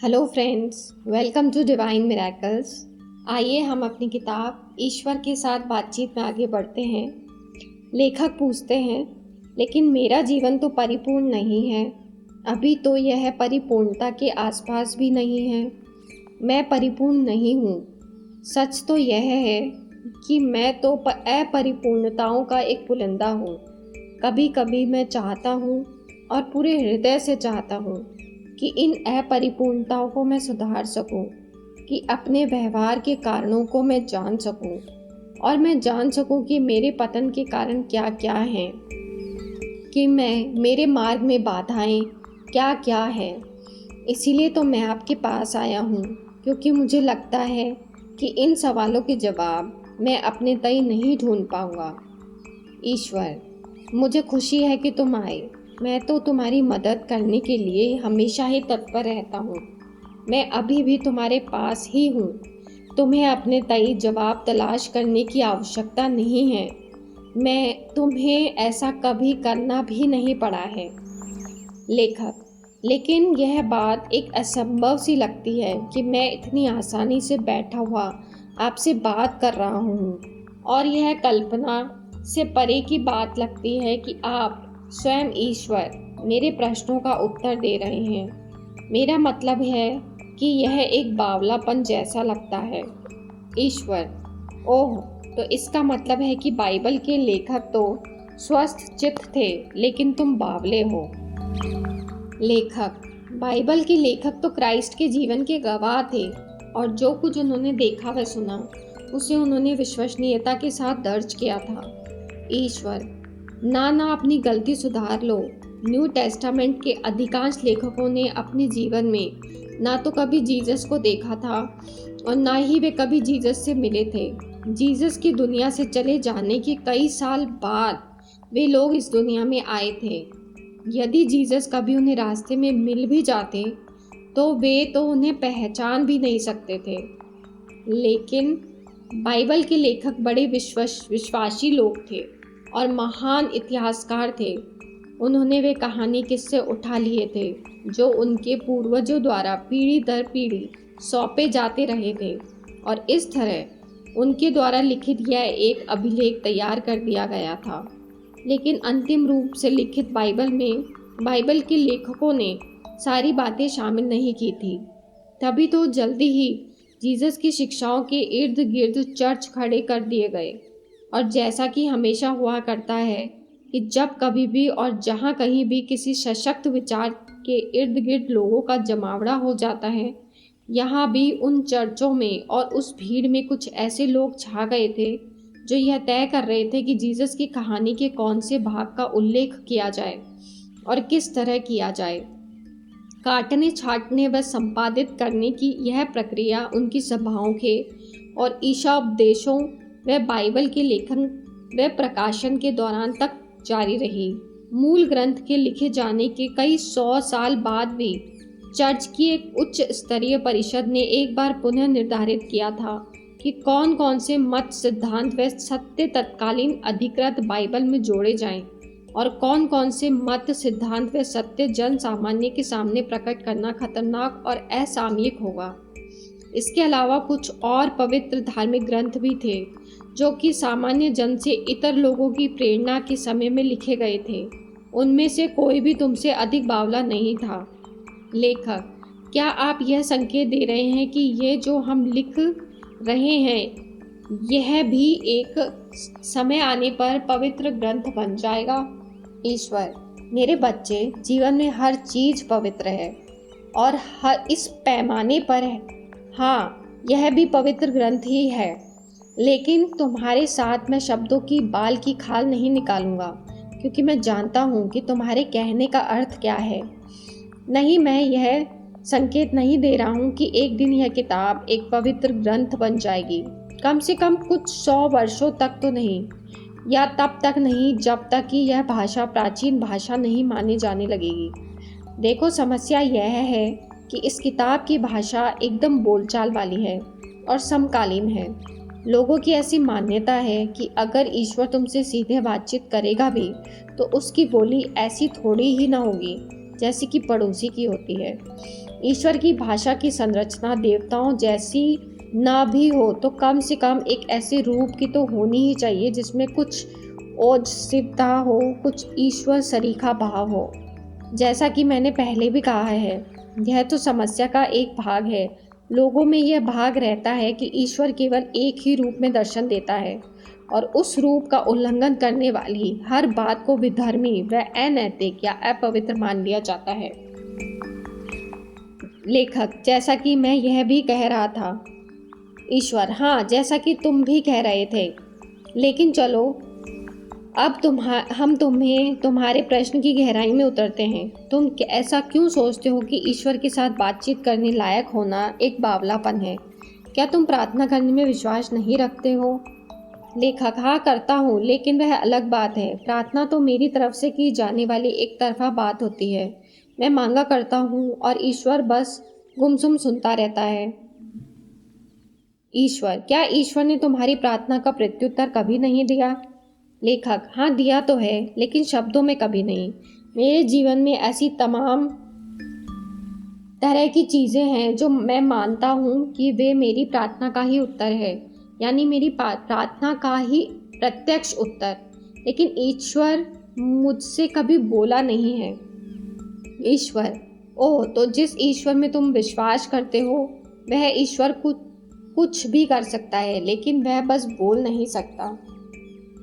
Hello friends, welcome to divine miracles. आइए हम अपनी किताब ईश्वर के साथ बातचीत में आगे बढ़ते हैं। लेखक पूछते हैं, लेकिन मेरा जीवन तो परिपूर्ण नहीं है। अभी तो यह परिपूर्णता के आसपास भी नहीं है। मैं परिपूर्ण नहीं हूँ। सच तो यह है कि मैं तो अपरिपूर्णताओं का एक पुलिंदा हूँ। कभी कभी मैं चाहता हूँ और पूरे हृदय से चाहता हूँ कि इन अपरिपूर्णताओं को मैं सुधार सकूं, कि अपने व्यवहार के कारणों को मैं जान सकूं और मैं जान सकूं कि मेरे पतन के कारण क्या क्या हैं, कि मेरे मार्ग में बाधाएं क्या क्या है। इसीलिए तो मैं आपके पास आया हूँ, क्योंकि मुझे लगता है कि इन सवालों के जवाब मैं अपने तय नहीं ढूंढ पाऊंगा। ईश्वर, मुझे खुशी है कि तुम आए। मैं तो तुम्हारी मदद करने के लिए हमेशा ही तत्पर रहता हूँ। मैं अभी भी तुम्हारे पास ही हूँ। तुम्हें अपने तय जवाब तलाश करने की आवश्यकता नहीं है। तुम्हें ऐसा कभी करना भी नहीं पड़ा है। लेखक, लेकिन यह बात एक असंभव सी लगती है कि मैं इतनी आसानी से बैठा हुआ आपसे बात कर रहा हूँ, और यह कल्पना से परे की बात लगती है कि आप स्वयं ईश्वर मेरे प्रश्नों का उत्तर दे रहे हैं। मेरा मतलब है कि यह एक बावलापन जैसा लगता है। ईश्वर: ओह, तो इसका मतलब है कि बाइबल के लेखक तो स्वस्थ चित्त थे, लेकिन तुम बावले हो। लेखक: बाइबल के लेखक तो क्राइस्ट के जीवन के गवाह थे, और जो कुछ उन्होंने देखा व सुना उसे उन्होंने विश्वसनीयता के साथ दर्ज किया था। ईश्वर: ना अपनी गलती सुधार लो। न्यू टेस्टामेंट के अधिकांश लेखकों ने अपने जीवन में ना तो कभी जीसस को देखा था और ना ही वे कभी जीसस से मिले थे। जीसस की दुनिया से चले जाने के कई साल बाद वे लोग इस दुनिया में आए थे। यदि जीसस कभी उन्हें रास्ते में मिल भी जाते तो वे तो उन्हें पहचान भी नहीं सकते थे। लेकिन बाइबल के लेखक बड़े विश्वासी लोग थे और महान इतिहासकार थे। उन्होंने वे कहानी किस्से उठा लिए थे जो उनके पूर्वजों द्वारा पीढ़ी दर पीढ़ी सौंपे जाते रहे थे, और इस तरह उनके द्वारा लिखित यह एक अभिलेख तैयार कर दिया गया था। लेकिन अंतिम रूप से लिखित बाइबल में बाइबल के लेखकों ने सारी बातें शामिल नहीं की थी। तभी तो जल्दी ही जीसस की शिक्षाओं के इर्द गिर्द चर्च खड़े कर दिए गए। और जैसा कि हमेशा हुआ करता है कि जब कभी भी और जहाँ कहीं भी किसी सशक्त विचार के इर्द गिर्द लोगों का जमावड़ा हो जाता है, यहाँ भी उन चर्चों में और उस भीड़ में कुछ ऐसे लोग छा गए थे जो यह तय कर रहे थे कि जीसस की कहानी के कौन से भाग का उल्लेख किया जाए और किस तरह किया जाए। काटने, छाटने व संपादित करने की यह प्रक्रिया उनकी सभाओं के और ईशा उपदेशों व बाइबल के लेखन व प्रकाशन के दौरान तक जारी रही। मूल ग्रंथ के लिखे जाने के कई 100 साल बाद भी चर्च की एक उच्च स्तरीय परिषद ने एक बार पुनः निर्धारित किया था कि कौन कौन से मत, सिद्धांत व सत्य तत्कालीन अधिकृत बाइबल में जोड़े जाएं और कौन कौन से मत, सिद्धांत व सत्य जन सामान्य के सामने प्रकट करना खतरनाक और असामयिक होगा। इसके अलावा कुछ और पवित्र धार्मिक ग्रंथ भी थे जो कि सामान्य जन से इतर लोगों की प्रेरणा के समय में लिखे गए थे। उनमें से कोई भी तुमसे अधिक बावला नहीं था। लेखक: क्या आप यह संकेत दे रहे हैं कि ये जो हम लिख रहे हैं यह भी एक समय आने पर पवित्र ग्रंथ बन जाएगा? ईश्वर: मेरे बच्चे, जीवन में हर चीज पवित्र है और हर इस पैमाने पर है। हाँ, यह भी पवित्र ग्रंथ ही है, लेकिन तुम्हारे साथ मैं शब्दों की बाल की खाल नहीं निकालूंगा, क्योंकि मैं जानता हूँ कि तुम्हारे कहने का अर्थ क्या है। नहीं, मैं यह संकेत नहीं दे रहा हूँ कि एक दिन यह किताब एक पवित्र ग्रंथ बन जाएगी। कम से कम कुछ 100 वर्षों तक तो नहीं, या तब तक नहीं जब तक कि यह भाषा प्राचीन भाषा नहीं मानी जाने लगेगी। देखो, समस्या यह है कि इस किताब की भाषा एकदम बोलचाल वाली है और समकालीन है। लोगों की ऐसी मान्यता है कि अगर ईश्वर तुमसे सीधे बातचीत करेगा भी तो उसकी बोली ऐसी थोड़ी ही ना होगी जैसी कि पड़ोसी की होती है। ईश्वर की भाषा की संरचना देवताओं जैसी ना भी हो तो कम से कम एक ऐसे रूप की तो होनी ही चाहिए जिसमें कुछ ओजस्विता हो, कुछ ईश्वर सरीखा भाव हो। जैसा कि मैंने पहले भी कहा है, यह तो समस्या का एक भाग है। लोगों में यह भाग रहता है कि ईश्वर केवल एक ही रूप में दर्शन देता है और उस रूप का उल्लंघन करने वाली हर बात को विधर्मी व अनैतिक या अपवित्र मान लिया जाता है। लेखक, जैसा कि मैं यह भी कह रहा था। ईश्वर, हाँ, जैसा कि तुम भी कह रहे थे। लेकिन चलो अब हम तुम्हारे प्रश्न की गहराई में उतरते हैं। तुम ऐसा क्यों सोचते हो कि ईश्वर के साथ बातचीत करने लायक होना एक बावलापन है? क्या तुम प्रार्थना करने में विश्वास नहीं रखते हो? लेखक, हाँ करता हूँ, लेकिन वह अलग बात है। प्रार्थना तो मेरी तरफ से की जाने वाली एक तरफा बात होती है। मैं मांगा करता हूँ और ईश्वर बस गुमसुम सुनता रहता है। ईश्वर, क्या ईश्वर ने तुम्हारी प्रार्थना का प्रत्युत्तर कभी नहीं दिया? लेखक, हाँ दिया तो है, लेकिन शब्दों में कभी नहीं। मेरे जीवन में ऐसी तमाम तरह की चीज़ें हैं जो मैं मानता हूँ कि वे मेरी प्रार्थना का ही उत्तर है, यानी मेरी प्रार्थना का ही प्रत्यक्ष उत्तर। लेकिन ईश्वर मुझसे कभी बोला नहीं है। ईश्वर, ओह, तो जिस ईश्वर में तुम विश्वास करते हो वह ईश्वर कुछ भी कर सकता है, लेकिन वह बस बोल नहीं सकता।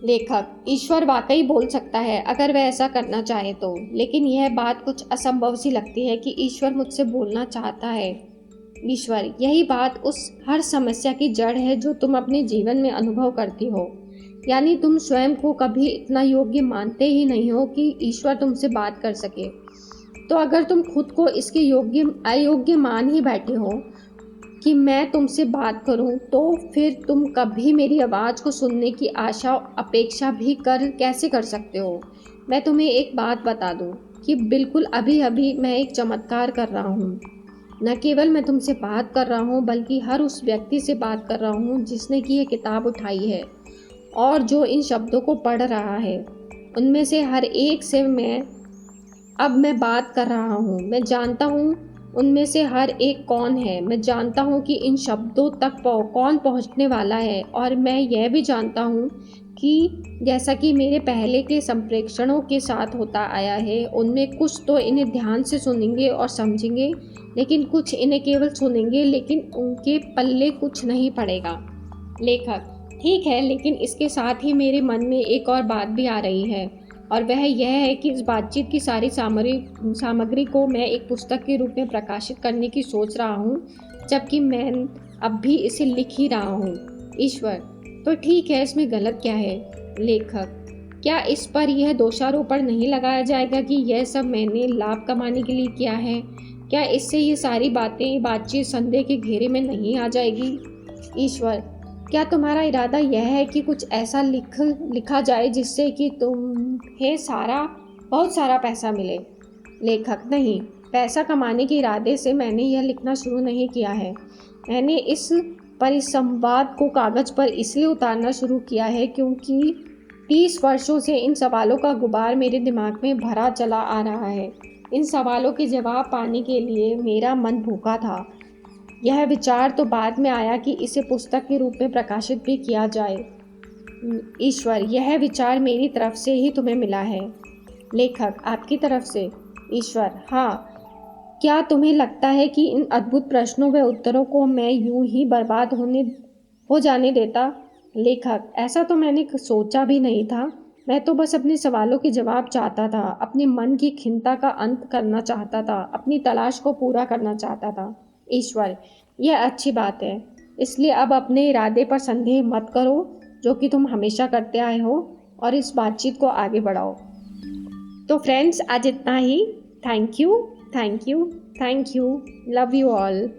लेखक, ईश्वर वाकई बोल सकता है अगर वह ऐसा करना चाहे तो, लेकिन यह बात कुछ असंभव सी लगती है कि ईश्वर मुझसे बोलना चाहता है। ईश्वर, यही बात उस हर समस्या की जड़ है जो तुम अपने जीवन में अनुभव करती हो। यानी तुम स्वयं को कभी इतना योग्य मानते ही नहीं हो कि ईश्वर तुमसे बात कर सके। तो अगर तुम खुद को इसके अयोग्य मान ही बैठे हो कि मैं तुमसे बात करूं, तो फिर तुम कभी मेरी आवाज़ को सुनने की आशा अपेक्षा भी कैसे कर सकते हो? मैं तुम्हें एक बात बता दूं कि बिल्कुल अभी अभी मैं एक चमत्कार कर रहा हूं। न केवल मैं तुमसे बात कर रहा हूं, बल्कि हर उस व्यक्ति से बात कर रहा हूं जिसने कि ये किताब उठाई है और जो इन शब्दों को पढ़ रहा है। उनमें से हर एक से मैं बात कर रहा हूँ। मैं जानता हूँ उनमें से हर एक कौन है। मैं जानता हूँ कि इन शब्दों तक कौन पहुँचने वाला है, और मैं यह भी जानता हूँ कि जैसा कि मेरे पहले के संप्रेषणों के साथ होता आया है, उनमें कुछ तो इन्हें ध्यान से सुनेंगे और समझेंगे, लेकिन कुछ इन्हें केवल सुनेंगे, लेकिन उनके पल्ले कुछ नहीं पड़ेगा। लेखक, ठीक है, लेकिन इसके साथ ही मेरे मन में एक और बात भी आ रही है, और वह यह है कि इस बातचीत की सारी सामग्री को मैं एक पुस्तक के रूप में प्रकाशित करने की सोच रहा हूँ, जबकि मैं अब भी इसे लिख ही रहा हूँ। ईश्वर, तो ठीक है, इसमें गलत क्या है? लेखक, क्या इस पर यह दोषारोपण नहीं लगाया जाएगा कि यह सब मैंने लाभ कमाने के लिए किया है? क्या इससे ये सारी बातचीत संदेह के घेरे में नहीं आ जाएगी? ईश्वर, क्या तुम्हारा इरादा यह है कि कुछ ऐसा लिखा जाए जिससे कि तुम्हें बहुत सारा पैसा मिले? लेखक, नहीं, पैसा कमाने के इरादे से मैंने यह लिखना शुरू नहीं किया है। मैंने इस परिसंवाद को कागज़ पर इसलिए उतारना शुरू किया है क्योंकि 30 वर्षों से इन सवालों का गुबार मेरे दिमाग में भरा चला आ रहा है। इन सवालों के जवाब पाने के लिए मेरा मन भूखा था। यह विचार तो बाद में आया कि इसे पुस्तक के रूप में प्रकाशित भी किया जाए। ईश्वर, यह विचार मेरी तरफ से ही तुम्हें मिला है। लेखक, आपकी तरफ से? ईश्वर, हाँ। क्या तुम्हें लगता है कि इन अद्भुत प्रश्नों व उत्तरों को मैं यूं ही बर्बाद हो जाने देता? लेखक, ऐसा तो मैंने सोचा भी नहीं था। मैं तो बस अपने सवालों के जवाब चाहता था, अपने मन की खिन्नता का अंत करना चाहता था, अपनी तलाश को पूरा करना चाहता था। ईश्वर, यह अच्छी बात है, इसलिए अब अपने इरादे पर संदेह मत करो जो कि तुम हमेशा करते आए हो, और इस बातचीत को आगे बढ़ाओ। तो फ्रेंड्स, आज इतना ही। Thank you, thank you, thank you, love you all.